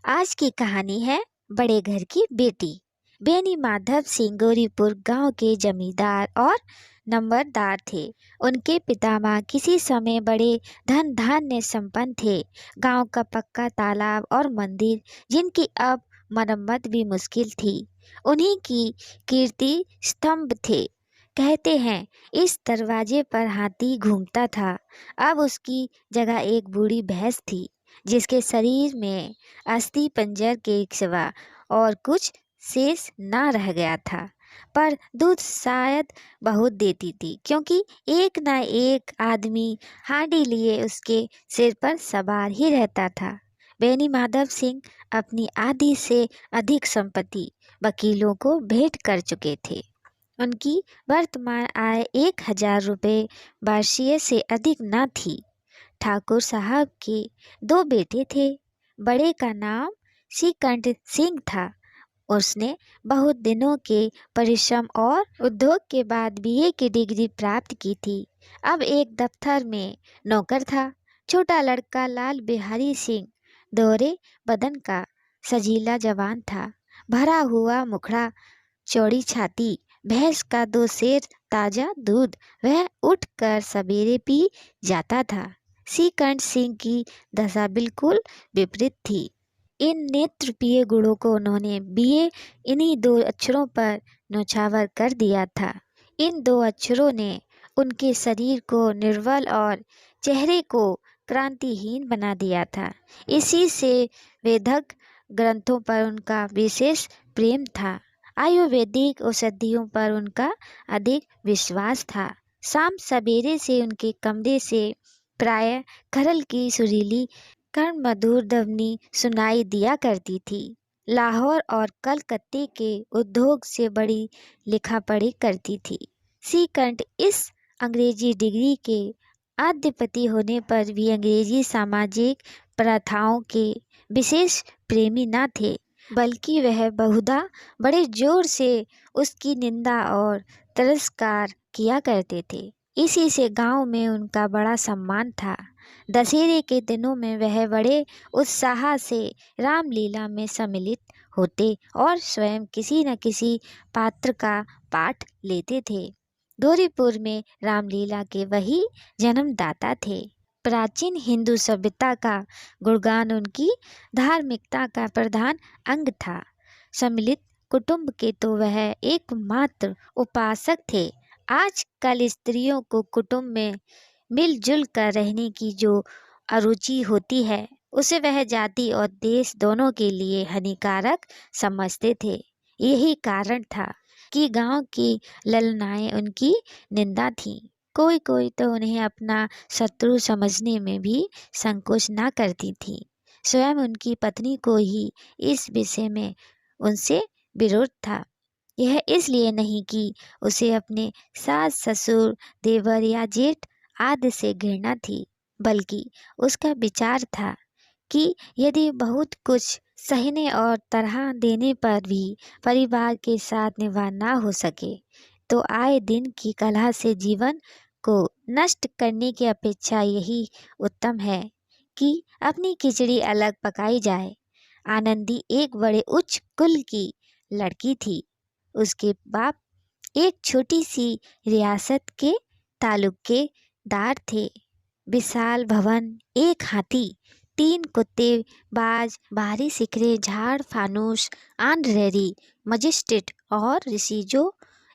आज की कहानी है बड़े घर की बेटी। बेनी माधव सिंह गौरीपुर गांव के जमींदार और नंबरदार थे। उनके पितामह किसी समय बड़े धन धान्य संपन्न थे। गांव का पक्का तालाब और मंदिर, जिनकी अब मरम्मत भी मुश्किल थी, उन्हीं की कीर्ति स्तंभ थे। कहते हैं इस दरवाजे पर हाथी घूमता था। अब उसकी जगह एक बूढ़ी भैंस थी, जिसके शरीर में अस्थि पंजर के सिवा और कुछ शेष ना रह गया था। पर दूध शायद बहुत देती थी, क्योंकि एक न एक आदमी हांडी लिए उसके सिर पर सवार ही रहता था। बेनी माधव सिंह अपनी आधी से अधिक संपत्ति वकीलों को भेंट कर चुके थे। उनकी वर्तमान आय 1,000 रुपये वर्षीय से अधिक न थी। ठाकुर साहब के 2 बेटे थे। बड़े का नाम श्रीकंठ सिंह था। उसने बहुत दिनों के परिश्रम और उद्योग के बाद बीए की डिग्री प्राप्त की थी। अब एक दफ्तर में नौकर था। छोटा लड़का लाल बिहारी सिंह दोहरे बदन का सजीला जवान था। भरा हुआ मुखड़ा, चौड़ी छाती, भैंस का 2 सेर ताजा दूध वह उठकर सवेरे पी जाता था। श्रीकंठ सिंह की दशा बिल्कुल विपरीत थी। इन नेत्रप्रिय गुणों को उन्होंने बीए इन्हीं 2 अक्षरों पर न्योछावर कर दिया था। इन 2 अक्षरों ने उनके शरीर को निर्बल और चेहरे को क्रांतिहीन बना दिया था। इसी से वेदक ग्रंथों पर उनका विशेष प्रेम था। आयुर्वेदिक औषधियों पर उनका अधिक विश्वास था। शाम सवेरे से उनके कमरे से प्रायः खरल की सुरीली कर्ण मधुर ध्वनि सुनाई दिया करती थी। लाहौर और कलकत्ते के उद्योग से बड़ी लिखा पढ़ी करती थी। श्रीकंठ इस अंग्रेजी डिग्री के अध्यपति होने पर भी अंग्रेजी सामाजिक प्रथाओं के विशेष प्रेमी न थे, बल्कि वह बहुधा बड़े जोर से उसकी निंदा और तिरस्कार किया करते थे। इसी से गांव में उनका बड़ा सम्मान था। दशहरे के दिनों में वह बड़े उत्साह से रामलीला में सम्मिलित होते और स्वयं किसी न किसी पात्र का पाठ लेते थे। गौरीपुर में रामलीला के वही जन्मदाता थे। प्राचीन हिंदू सभ्यता का गुणगान उनकी धार्मिकता का प्रधान अंग था। सम्मिलित कुटुंब के तो वह एकमात्र उपासक थे। आजकल स्त्रियों को कुटुंब में मिलजुल कर रहने की जो अरुचि होती है, उसे वह जाति और देश दोनों के लिए हानिकारक समझते थे। यही कारण था कि गांव की ललनाएं उनकी निंदा थीं। कोई कोई तो उन्हें अपना शत्रु समझने में भी संकोच न करती थी। स्वयं उनकी पत्नी को ही इस विषय में उनसे विरोध था। यह इसलिए नहीं कि उसे अपने सास ससुर देवर या जेठ आदि से घृणा थी, बल्कि उसका विचार था कि यदि बहुत कुछ सहने और तरह देने पर भी परिवार के साथ निवाह ना हो सके, तो आए दिन की कलह से जीवन को नष्ट करने की अपेक्षा यही उत्तम है कि अपनी खिचड़ी अलग पकाई जाए। आनंदी एक बड़े उच्च कुल की लड़की थी। उसके बाप एक छोटी सी रियासत के तालुकेदार थे। विशाल भवन, एक हाथी, 3 कुत्ते, बाज, बाहरी सिकरे, झाड़ फानूस, आनरेरी, मजिस्ट्रेट और रिसीजो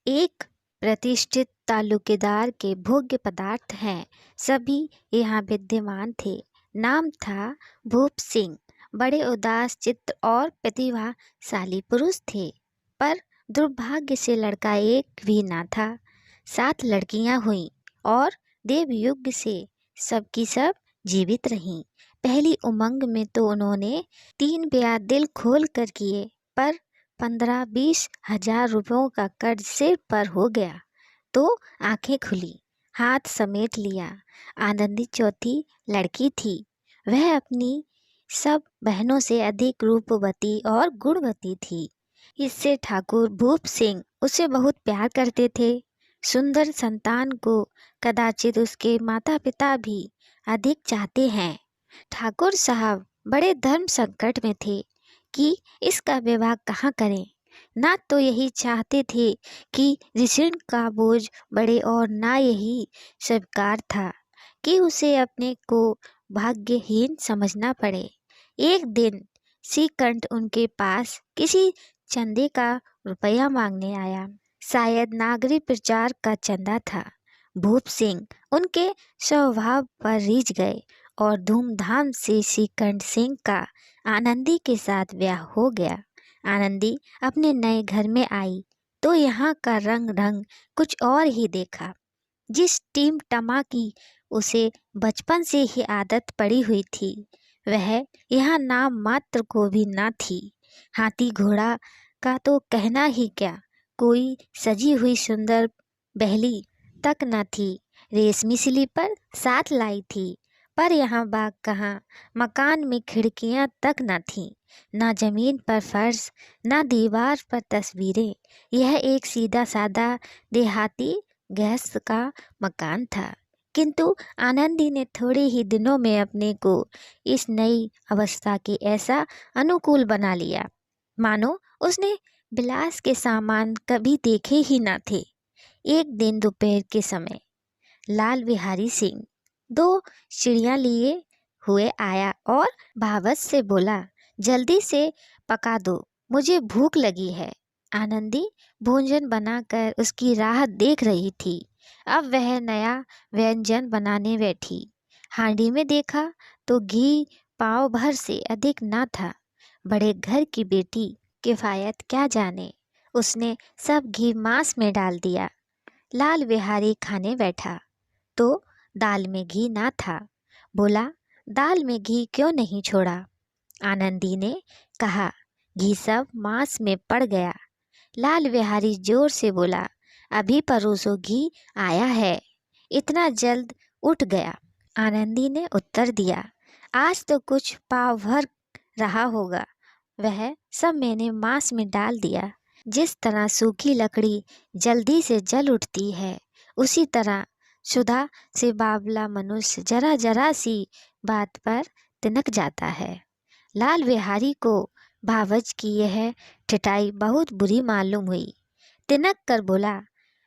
एक प्रतिष्ठित तालुकेदार के भोग्य पदार्थ हैं, सभी यहाँ विद्यमान थे। नाम था भूप सिंह। बड़े उदास चित्त और प्रतिभाशाली पुरुष थे, पर दुर्भाग्य से लड़का एक भी ना था। 7 लड़कियां हुईं और देवयुग से सबकी सब जीवित रहीं। पहली उमंग में तो उन्होंने 3 ब्याह दिल खोल कर किए, पर 15-20 हजार रुपयों का कर्ज सिर पर हो गया तो आंखें खुली, हाथ समेट लिया। आनंदी चौथी लड़की थी। वह अपनी सब बहनों से अधिक रूपवती और गुणवती थी। इससे ठाकुर भूप सिंह उसे बहुत प्यार करते थे। सुंदर संतान को कदाचित उसके माता पिता भी अधिक चाहते हैं। ठाकुर साहब बड़े धर्म संकट में थे। कि इसका विवाह कहाँ करें। ना तो यही चाहते थे कि ऋषि का बोझ बढ़े और ना यही स्वीकार था कि उसे अपने को भाग्यहीन समझना पड़े। एक दिन श्रीकंठ उनके पास किसी चंदे का रुपया मांगने आया। शायद नागरिक प्रचार का चंदा था। भूप सिंह उनके स्वभाव पर रीझ गए और धूमधाम से श्रीकंठ सिंह का आनंदी के साथ ब्याह हो गया। आनंदी अपने नए घर में आई तो यहाँ का रंग ढंग कुछ और ही देखा। जिस टीम टमा की उसे बचपन से ही आदत पड़ी हुई थी, वह यहाँ नाम मात्र को भी ना थी। हाथी घोड़ा का तो कहना ही क्या, कोई सजी हुई सुंदर बहली तक न थी। रेशमी स्लीपर साथ लाई थी, पर यहाँ बाग कहाँ, मकान में खिड़कियाँ तक न थीं, ना जमीन पर फर्श, ना दीवार पर तस्वीरें। यह एक सीधा सादा देहाती गैस का मकान था। किंतु आनंदी ने थोड़े ही दिनों में अपने को इस नई अवस्था के ऐसा अनुकूल बना लिया मानो उसने विलास के सामान कभी देखे ही ना थे। एक दिन दोपहर के समय लाल बिहारी सिंह दो चिड़िया लिए हुए आया और भावत से बोला, जल्दी से पका दो, मुझे भूख लगी है। आनंदी भोजन बनाकर उसकी राह देख रही थी। अब वह नया व्यंजन बनाने बैठी। हांडी में देखा तो घी पाव भर से अधिक ना था। बड़े घर की बेटी किफायत क्या जाने, उसने सब घी मांस में डाल दिया। लाल बिहारी खाने बैठा तो दाल में घी ना था। बोला, दाल में घी क्यों नहीं छोड़ा? आनंदी ने कहा, घी सब मांस में पड़ गया। लाल बिहारी जोर से बोला, अभी परोसो, घी आया है, इतना जल्द उठ गया। आनंदी ने उत्तर दिया, आज तो कुछ पाव भर रहा होगा, वह सब मैंने मांस में डाल दिया। जिस तरह सूखी लकड़ी जल्दी से जल उठती है, उसी तरह सुधा से बावला मनुष्य जरा जरा सी बात पर तिनक जाता है। लाल बिहारी को भावच की यह ठिठाई बहुत बुरी मालूम हुई। तिनक कर बोला,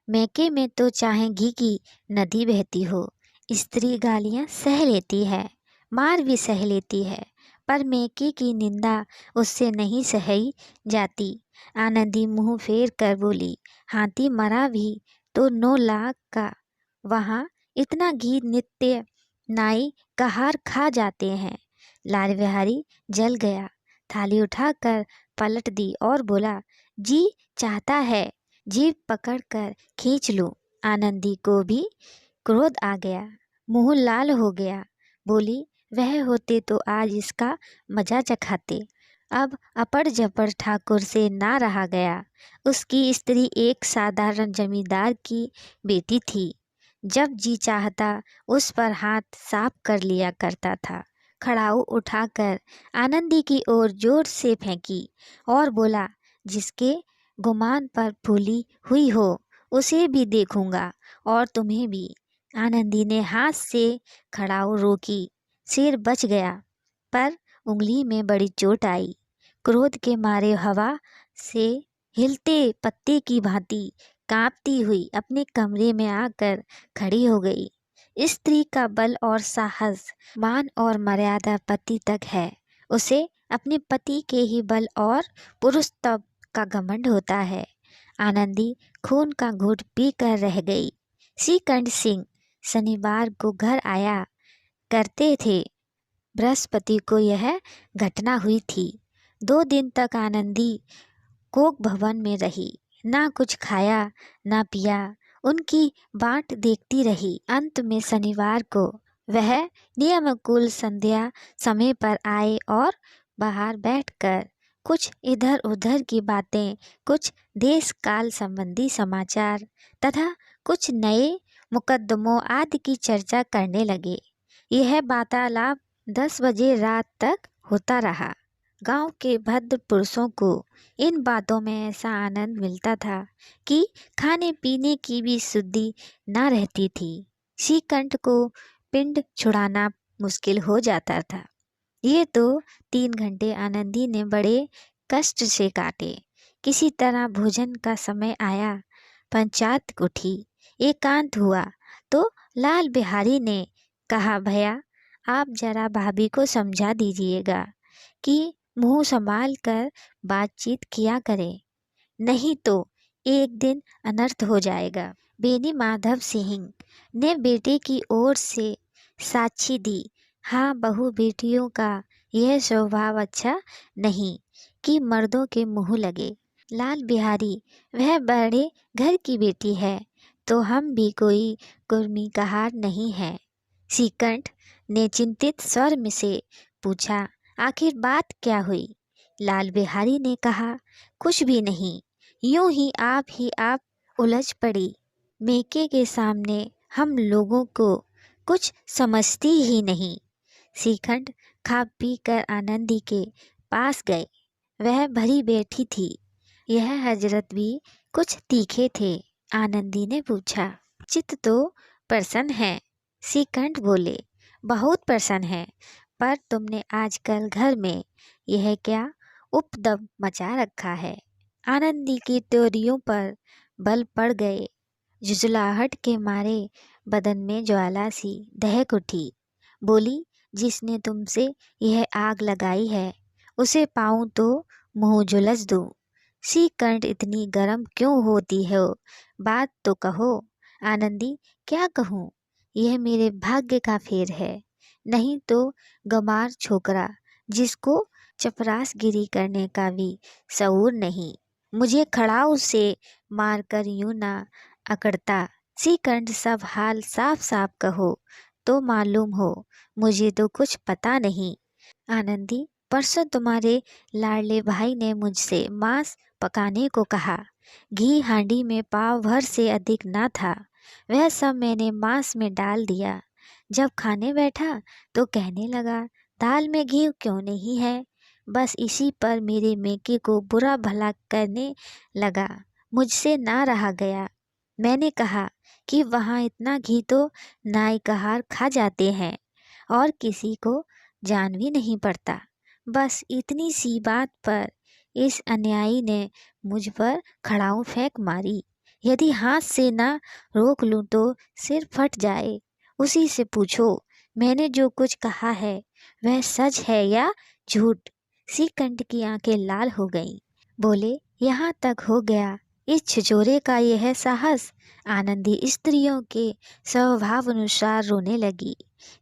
मैके में तो चाहे घी की नदी बहती हो, स्त्री गालियां सह लेती है, मार भी सह लेती है, पर मैके की निंदा उससे नहीं सही जाती। आनंदी मुंह फेर कर बोली, हाथी मरा भी तो 9 लाख का, वहाँ इतना घी नित्य नाई कहार खा जाते हैं। लाल बिहारी जल गया, थाली उठाकर पलट दी और बोला, जी चाहता है जीभ पकड़कर खींच लूं। आनंदी को भी क्रोध आ गया, मुंह लाल हो गया। बोली, वह होते तो आज इसका मजा चखाते। अब अपड़ जपड़ ठाकुर से ना रहा गया। उसकी स्त्री एक साधारण जमींदार की बेटी थी। जब जी चाहता उस पर हाथ साफ कर लिया करता था। खड़ाऊ उठाकर आनंदी की ओर जोर से फेंकी और बोला, जिसके गुमान पर फूली हुई हो उसे भी देखूंगा और तुम्हें भी। आनंदी ने हाथ से खड़ाऊ रोकी, सिर बच गया, पर उंगली में बड़ी चोट आई। क्रोध के मारे हवा से हिलते पत्ते की भांति कांपती हुई अपने कमरे में आकर खड़ी हो गई। स्त्री का बल और साहस, मान और मर्यादा पति तक है। उसे अपने पति के ही बल और पुरुषत्व का घमंड होता है। आनंदी खून का घूंट पी कर रह गई। श्रीकंठ सिंह शनिवार को घर आया करते थे। बृहस्पति को यह घटना हुई थी। 2 दिन तक आनंदी कोक भवन में रही, ना कुछ खाया ना पिया, उनकी बाट देखती रही। अंत में शनिवार को वह नियमानुकूल संध्या समय पर आए और बाहर बैठकर कुछ इधर उधर की बातें, कुछ देश काल संबंधी समाचार तथा कुछ नए मुकदमों आदि की चर्चा करने लगे। यह वार्तालाप 10 बजे रात तक होता रहा। गांव के भद्र पुरुषों को इन बातों में ऐसा आनंद मिलता था कि खाने पीने की भी शुद्धि ना रहती थी। श्रीकंठ को पिंड छुड़ाना मुश्किल हो जाता था। ये तो 3 घंटे आनंदी ने बड़े कष्ट से काटे। किसी तरह भोजन का समय आया, पंचायत उठी, एकांत हुआ तो लाल बिहारी ने कहा, भैया आप जरा भाभी को समझा दीजिएगा कि मुंह संभाल कर बातचीत किया करें, नहीं तो एक दिन अनर्थ हो जाएगा। बेनी माधव सिंह ने बेटे की ओर से साक्षी दी, हाँ बहू बेटियों का यह स्वभाव अच्छा नहीं कि मर्दों के मुंह लगे। लाल बिहारी, वह बड़े घर की बेटी है तो हम भी कोई कुर्मी कहार नहीं है। श्रीकंठ ने चिंतित स्वर में से पूछा, आखिर बात क्या हुई? लाल बिहारी ने कहा, कुछ भी नहीं, यूं ही आप उलझ पड़ी। मेके के सामने हम लोगों को कुछ समझती ही नहीं। श्रीखंड खा पी कर आनंदी के पास गए। वह भरी बैठी थी। यह हजरत भी कुछ तीखे थे। आनंदी ने पूछा, चित्त तो प्रसन्न है। श्रीकंठ बोले, बहुत प्रसन्न है, पर तुमने आजकल घर में यह क्या उपद्रव मचा रखा है? आनंदी की त्योरियों पर बल पड़ गए। झुंझलाहट के मारे बदन में ज्वाला सी दहक उठी। बोली, जिसने तुमसे यह आग लगाई है उसे पाऊं तो मुंह झुलस दूं। श्रीकंठ, इतनी गर्म क्यों होती हो? बात तो कहो। आनंदी, क्या कहूँ? यह मेरे भाग्य का फेर है, नहीं तो गमार छोकरा जिसको चपरासगिरी करने का भी शऊर नहीं, मुझे खड़ाऊ से मारकर यूं ना अकड़ता। श्रीकंठ, सब हाल साफ साफ कहो तो मालूम हो, मुझे तो कुछ पता नहीं। आनंदी, परसों तुम्हारे लाडले भाई ने मुझसे मांस पकाने को कहा। घी हांडी में पाव भर से अधिक ना था। वह सब मैंने मांस में डाल दिया। जब खाने बैठा तो कहने लगा, दाल में घी क्यों नहीं है? बस इसी पर मेरे मेके को बुरा भला करने लगा। मुझसे ना रहा गया। मैंने कहा कि वहाँ इतना घी तो नायकहार खा जाते हैं और किसी को जान भी नहीं पड़ता। बस इतनी सी बात पर इस अन्यायी ने मुझ पर खड़ाऊ फेंक मारी। यदि हाथ से ना रोक लूं तो सिर फट जाए। उसी से पूछो, मैंने जो कुछ कहा है वह सच है या झूठ? श्रीकंठ की आंखें लाल हो गईं। बोले, यहाँ तक हो गया इस छिछोरे का यह साहस? आनंदी स्त्रियों के स्वभाव अनुसार रोने लगी,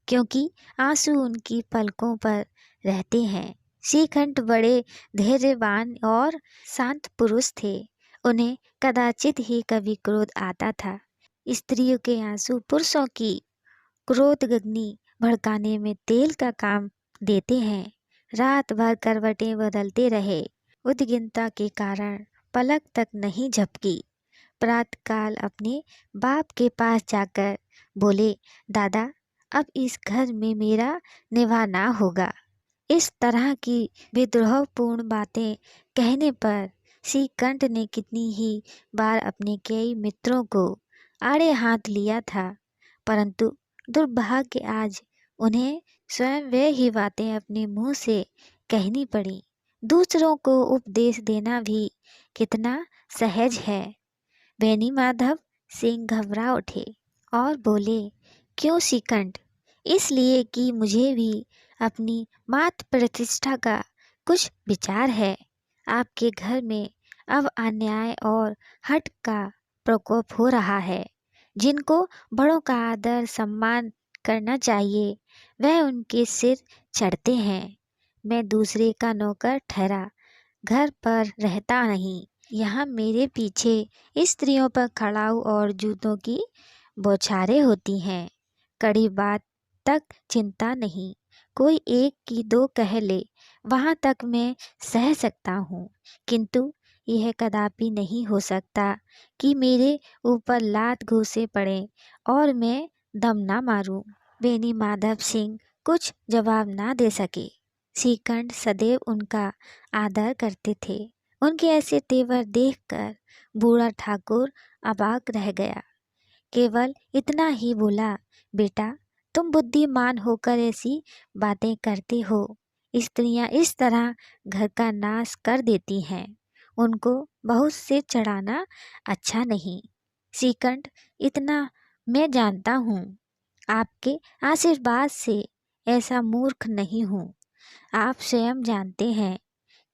क्योंकि आंसू उनकी पलकों पर रहते हैं। श्रीकंठ बड़े धैर्यवान और शांत पुरुष थे। उन्हें कदाचित ही कभी क्रोध आता था। स्त्रियों के आंसू पुरुषों की क्रोधग्नि भड़काने में तेल का काम देते हैं। रात भर करवटें बदलते रहे। उद्विग्नता के कारण पलक तक नहीं झपकी। प्रातःकाल अपने बाप के पास जाकर बोले, दादा अब इस घर में मेरा निभाना होगा। इस तरह की विद्रोहपूर्ण बातें कहने पर श्रीकंठ ने कितनी ही बार अपने कई मित्रों को आड़े हाथ लिया था, परंतु दुर्भाग्य आज उन्हें स्वयं वे ही बातें अपने मुंह से कहनी पड़ी। दूसरों को उपदेश देना भी कितना सहज है। बेनी माधव सिंह घबरा उठे और बोले, क्यों श्रीकंठ? इसलिए कि मुझे भी अपनी मात प्रतिष्ठा का कुछ विचार है। आपके घर में अब अन्याय और हठ का प्रकोप हो रहा है। जिनको बड़ों का आदर सम्मान करना चाहिए वह उनके सिर चढ़ते हैं। मैं दूसरे का नौकर ठहरा घर पर रहता नहीं। यहाँ मेरे पीछे स्त्रियों पर खड़ाऊ और जूतों की बौछारें होती हैं। कड़ी बात तक चिंता नहीं, कोई एक की दो कह ले वहाँ तक मैं सह सकता हूँ, किंतु यह कदापि नहीं हो सकता कि मेरे ऊपर लात घूंसे पड़े और मैं दम ना मारूं। बेनी माधव सिंह कुछ जवाब ना दे सके। श्रीकंठ सदैव उनका आदर करते थे। उनके ऐसे तेवर देखकर बूढ़ा ठाकुर अबाक रह गया। केवल इतना ही बोला, बेटा तुम बुद्धिमान होकर ऐसी बातें करते हो। स्त्रियां इस तरह घर का नाश कर देती हैं। उनको बहुत से चढ़ाना अच्छा नहीं। श्रीकंठ, इतना मैं जानता हूँ। आपके आशीर्वाद से ऐसा मूर्ख नहीं हूँ। आप स्वयं जानते हैं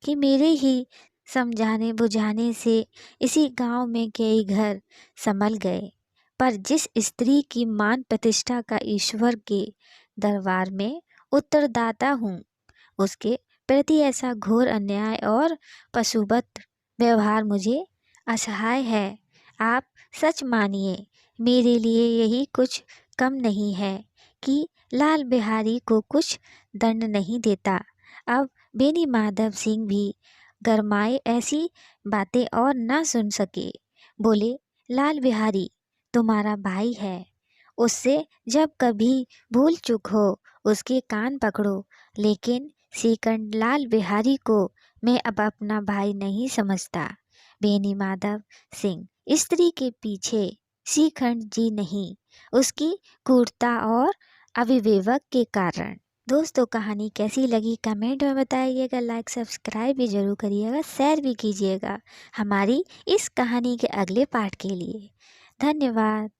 कि मेरे ही समझाने बुझाने से इसी गांव में कई घर संभल गए। पर जिस स्त्री की मान प्रतिष्ठा का ईश्वर के दरबार में उत्तरदाता हूँ, उसके प्रति ऐसा घोर अन्याय और पशुवत व्यवहार मुझे असहाय है। आप सच मानिए, मेरे लिए यही कुछ कम नहीं है कि लाल बिहारी को कुछ दंड नहीं देता। अब बेनी माधव सिंह भी गरमाए ऐसी बातें और न सुन सके। बोले, लाल बिहारी तुम्हारा भाई है, उससे जब कभी भूल चूक हो उसके कान पकड़ो। लेकिन श्रीकंठ, लाल बिहारी को मैं अब अपना भाई नहीं समझता। बेनी माधव सिंह स्त्री के पीछे श्रीकंठ जी नहीं, उसकी क्रूरता और अविवेक के कारण। दोस्तों, कहानी कैसी लगी कमेंट में बताइएगा। लाइक सब्सक्राइब भी जरूर करिएगा, शेयर भी कीजिएगा हमारी इस कहानी के अगले पार्ट के लिए। धन्यवाद।